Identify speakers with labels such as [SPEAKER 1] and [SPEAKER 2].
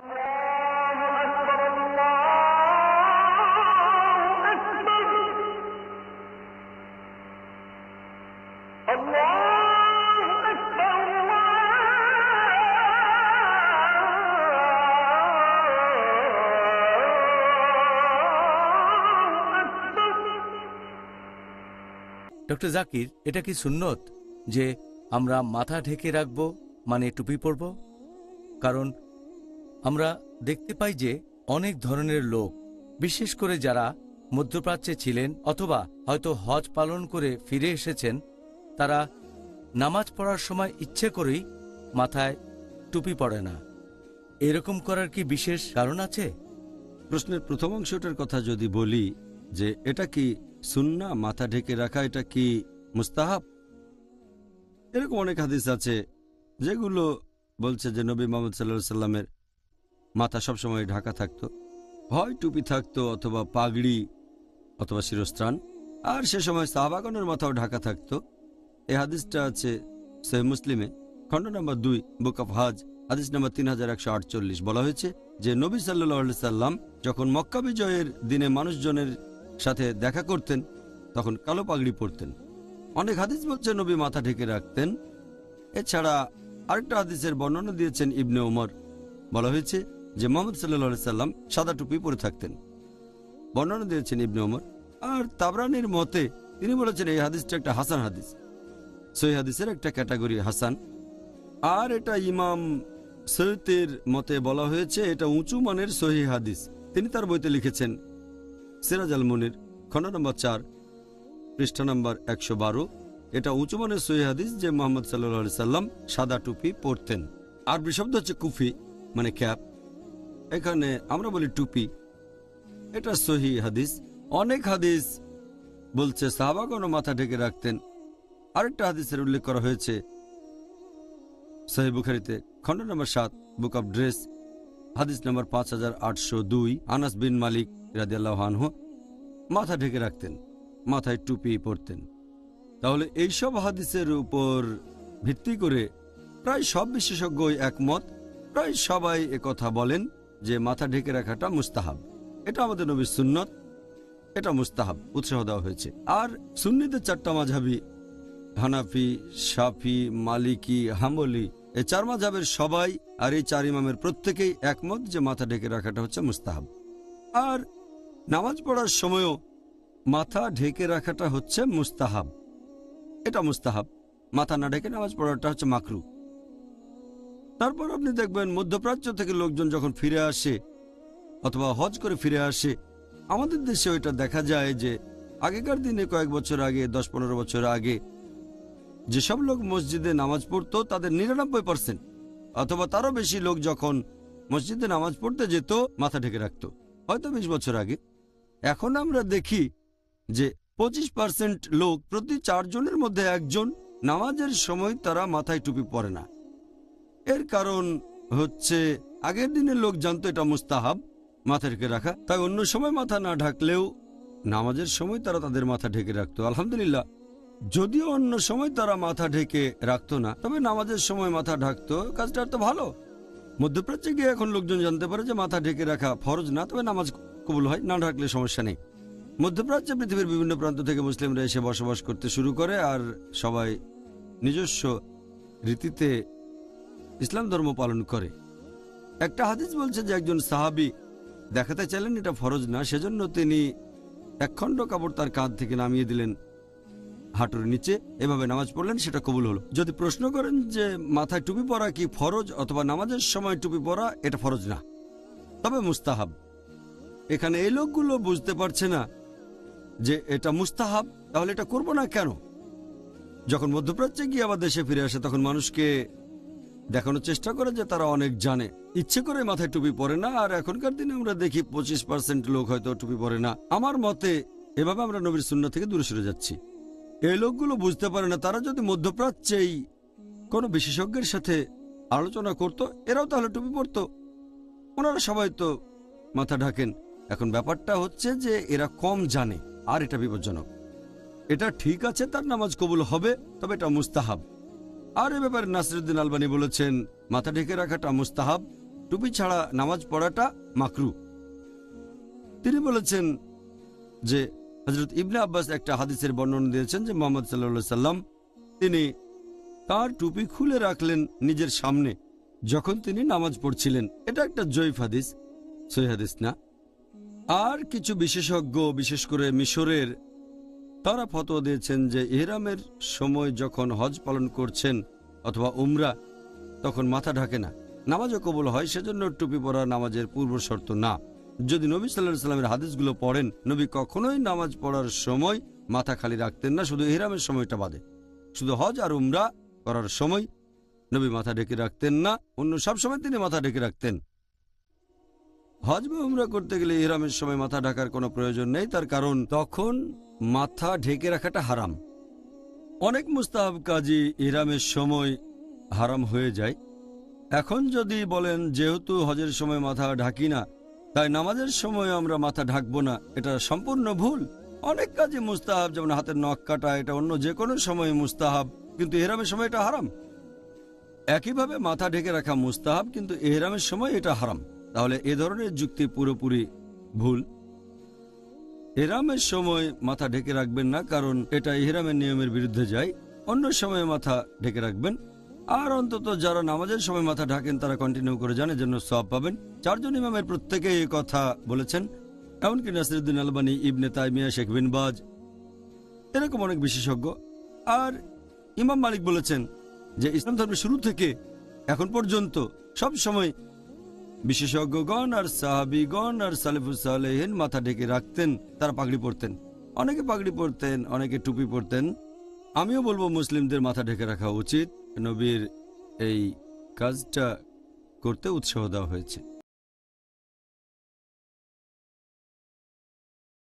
[SPEAKER 1] Doctor Zakir, এটা কি সুন্নত যে আমরা মাথা ঢেকে রাখব, মানে টুপি পরব? কারণ আমরা দেখতে পাই যে অনেক ধরনের লোক, বিশেষ করে যারা মধ্যপ্রাচ্যে ছিলেন অথবা হয়তো হজ পালন করে ফিরে এসেছেন, তারা নামাজ পড়ার সময় ইচ্ছে করেই মাথায় টুপি পরে না। এরকম করার কি বিশেষ কারণ আছে?
[SPEAKER 2] প্রশ্নের প্রথম অংশটার কথা যদি বলি যে এটা কি সুন্নাহ, মাথা ঢেকে রাখা এটা কি মুস্তাহাব, এরকম অনেক হাদিস আছে যেগুলো বলছে যে নবী মুহাম্মদ সাল্লাল্লাহু আলাইহি সাল্লামের মাথা সবসময় ঢাকা থাকতো, হয় টুপি থাকতো অথবা পাগড়ি অথবা শিরস্ত্রাণ, আর সে সময় সাহাবাগণের মাথাও ঢাকা থাকতো। এই হাদিসটা আছে সহিহ মুসলিমে, খণ্ড নম্বর 2, বুক অফ হজ, হাদিস নম্বর 3148। বলা হয়েছে যে নবী সাল্লাল্লাহু আলাইহি সাল্লাম যখন মক্কা বিজয়ের দিনে মানুষজনের সাথে দেখা করতেন তখন কালো পাগড়ি পরতেন। অনেক হাদিস বলছে নবী মাথা ঢেকে রাখতেন। এছাড়া আরেকটা হাদিসের বর্ণনা দিয়েছেন ইবনে ওমর। বলা হয়েছে যে মুহাম্মদ সাল্লাল্লাহু আলাইহি সাল্লাম সাদা টুপি পরে থাকতেন, বর্ণনা দিয়েছেন ইবনে ওমর। আর তাবরানির মতে তিনি বলেছেন এই হাদিসটা একটা হাসান হাদিস, সহিহ হাদিসের একটা ক্যাটাগরি হাসান। আর এটা ইমাম সৈয়দের মতে বলা হয়েছে এটা উঁচু মানের সহিহ হাদিস। তিনি তার বইতে লিখেছেন সিরাজ আল মুনির, খণ্ড নম্বর 4, পৃষ্ঠা নম্বর 112। এটা উঁচু মানের সহিহ হাদিস যে মুহাম্মদ সাল্লাল্লাহু আলাইহি সাল্লাম সাদা টুপি পরতেন। আরবি শব্দ হচ্ছে কুফি, মানে ক্যাপ, এখানে আমরা বলি টুপি। এটা সহিহ হাদিস। অনেক হাদিস বলছে সাহাবাগণ মাথা ঢেকে রাখতেন। আরেকটা হাদিসের উল্লেখ করা হয়েছে সহিহ বুখারীতে, খণ্ড নম্বর 7, বুক অফ ড্রেস, হাদিস নম্বর 5802। আনাস বিন মালিক রাদিয়াল্লাহু আনহু মাথা ঢেকে রাখতেন, মাথায় টুপি পরতেন। তাহলে এইসব হাদিসের উপর ভিত্তি করে প্রায় সব বিশেষজ্ঞই একমত, প্রায় সবাই একথা বলেন যে মাথা ঢেকে রাখাটা মুস্তাহাব। এটা আমাদের নবীর সুন্নত, এটা মুস্তাহাব, উৎসাহ দেওয়া হয়েছে। আর সুন্নিদের 4টা মাযহাবী, হানাফি, শাফি, মালিকি, হাম্বলি, এই 4 মাযহাবের সবাই আর এই 4 ইমামের প্রত্যেকেই একমত যে মাথা ঢেকে রাখাটা হচ্ছে মুস্তাহাব। আর নামাজ পড়ার সময়ও মাথা ঢেকে রাখাটা হচ্ছে মুস্তাহাব, এটা মুস্তাহাব। মাথা না ঢেকে নামাজ পড়াটা হচ্ছে মাকরু। তারপর আপনি দেখবেন মধ্যপ্রাচ্য থেকে লোকজন যখন ফিরে আসে অথবা হজ করে ফিরে আসে, আমাদের দেশে ওইটা দেখা যায় যে আগেকার দিনে কয়েক বছর আগে, 10-15 বছর আগে যেসব লোক মসজিদে নামাজ পড়তো তাদের 99% অথবা তারও বেশি লোক যখন মসজিদে নামাজ পড়তে যেত মাথা ঢেকে রাখত, হয়তো 20 বছর আগে। এখন আমরা দেখি যে 25% লোক, প্রতি 4 জনের মধ্যে 1 জন নামাজের সময় তারা মাথায় টুপি পরে না। এর কারণ হচ্ছে আগের দিনের লোক জানতো এটা মুস্তাহাব মাথা ঢেকে রাখা, তাই অন্য সময় মাথা না ঢাকলেও নামাজের সময় তারা তাদের মাথা ঢেকে রাখতো। আলহামদুলিল্লাহ, যদিও অন্য সময় তারা মাথা ঢেকে রাখতো না, তবে নামাজের সময় মাথা ঢাকতো, কাজটা তো ভালো। মধ্যপ্রাচ্যে গিয়ে এখন লোকজন জানতে পারে যে মাথা ঢেকে রাখা ফরজ না, তবে নামাজ কবুল হয়, না ঢাকলে সমস্যা নেই। মধ্যপ্রাচ্যে পৃথিবীর বিভিন্ন প্রান্ত থেকে মুসলিমরা এসে বসবাস করতে শুরু করে, আর সবাই নিজস্ব রীতিতে ইসলাম ধর্ম পালন করে। একটা হাদিস বলছে যে একজন সাহাবী দেখাতে চাইলেন এটা ফরজ না, সেজন্য তিনি 1 খণ্ড কাপড় তার কাঁধ থেকে নামিয়ে দিলেন হাঁটুর নিচে, এভাবে নামাজ পড়লেন, সেটা কবুল হলো। যদি প্রশ্ন করেন যে মাথায় টুপি পরা কি ফরজ অথবা নামাজের সময় টুপি পরা, এটা ফরজ না, তবে মুস্তাহাব। এখানে এই লোকগুলো বুঝতে পারছে না যে এটা মুস্তাহাব, তাহলে এটা করবো না কেন? যখন মধ্যপ্রাচ্যে গিয়ে আবার দেশে ফিরে আসে তখন মানুষকে দেখানোর চেষ্টা করে যে তারা অনেক জানে, ইচ্ছে করে মাথায় টুপি পরে না। আর এখনকার দিনে আমরা দেখি 25% লোক হয়তো টুপি পরে না। আমার মতে এভাবে আমরা নবীর সুন্নাহ থেকে দূরে সরে যাচ্ছি। এই লোকগুলো বুঝতে পারে না, তারা যদি মধ্যপ্রাচ্যেই কোনো বিশেষজ্ঞের সাথে আলোচনা করত, এরাও তাহলে টুপি পরত। ওনারা সবাই তো মাথা ঢাকেন। এখন ব্যাপারটা হচ্ছে যে এরা কম জানে, আর এটা বিপজ্জনক। এটা ঠিক আছে, তার নামাজ কবুল হবে, তবে এটা মুস্তাহাব। আর এ ব্যাপারে নাসিরউদ্দিন আলবানী বলেছেন মাথা ঢেকে রাখাটা মুস্তাহাব, টুপি ছাড়া নামাজ পড়াটা মাকরু। তিনি বলেছেন যে হযরত ইবনে আব্বাস একটা হাদিসের বর্ণনা দিয়েছেন যে মুহাম্মদ সাল্লাল্লাহু আলাইহি সাল্লাম তিনি তার টুপি খুলে রাখলেন নিজের সামনে যখন তিনি নামাজ পড়ছিলেন। এটা একটা জয়ীফ হাদিস, সহিহ হাদিস না। আর কিছু বিশেষজ্ঞ, বিশেষ করে মিশরের, তারা ফতোয়া দিয়েছেন যে ইহরামের সময় যখন হজ পালন করছেন অথবা উমরা, তখন মাথা ঢাকে না, নামাজও কবুল হয়, সেজন্য টুপি পরা নামাজের পূর্ব শর্ত না। যদি নবী সাল্লাল্লাহু আলাইহি সাল্লামের হাদিসগুলো পড়েন, নবী কখনোই নামাজ পড়ার সময় মাথা খালি রাখতেন না, শুধু ইহরামের সময়টা বাদে। শুধু হজ আর উমরা করার সময় নবী মাথা ঢেকে রাখতেন না, অন্য সব সময় তিনি মাথা ঢেকে রাখতেন। হজ বা উমরা করতে গেলে ইহরামের সময় মাথা ঢাকার কোনো প্রয়োজন নেই, তার কারণ তখন মাথা ঢেকে রাখাটা হারাম। অনেক মুস্তাহাব কাজই ইহরামের সময় হারাম হয়ে যায়। এখন যদি বলেন যেহেতু হজের সময় মাথা ঢাকি না, তাই নামাজের সময় আমরা মাথা ঢাকবো না, এটা সম্পূর্ণ ভুল। অনেক কাজে মুস্তাহাব, যেমন হাতের নখ কাটা, এটা অন্য যে কোনো সময় মুস্তাহাব, কিন্তু ইহরামের সময় এটা হারাম। একইভাবে মাথা ঢেকে রাখা মুস্তাহাব, কিন্তু ইহরামের সময় এটা হারাম। তাহলে এ ধরনের যুক্তি পুরোপুরি ভুল। ইহরামের সময় মাথা ঢেকে রাখবেন না, কারণ এটা ইহরামের নিয়মের বিরুদ্ধে যায়। অন্য সময়ে মাথা ঢেকে রাখবেন। আর অন্তত যারা নামাজের সময় মাথা ঢাকেন তারা কন্টিনিউ করে যান, এজন্য সওয়াব পাবেন। চারজন ইমামের প্রত্যেকেই এই কথা বলেছেন, এমনকি নাসিরউদ্দিন আলবানী, ইবনে তাইমিয়া, শেখ বিন বাজ, এরকম অনেক বিশেষজ্ঞ। আর ইমাম মালিক বলেছেন যে ইসলাম ধর্মের শুরু থেকে এখন পর্যন্ত সব সময় বিশেষজ্ঞগণ আর সাহাবীগণ আর সালেফুস সালেহিন মাথা ঢেকে রাখতেন। তারা পাগড়ি পরতেন, অনেকে পাগড়ি পরতেন, অনেকে টুপি পরতেন। আমিও বলবো মুসলিমদের মাথা ঢেকে রাখা উচিত। নবীর এই কাজটা করতে উৎসাহ দেওয়া হয়েছে।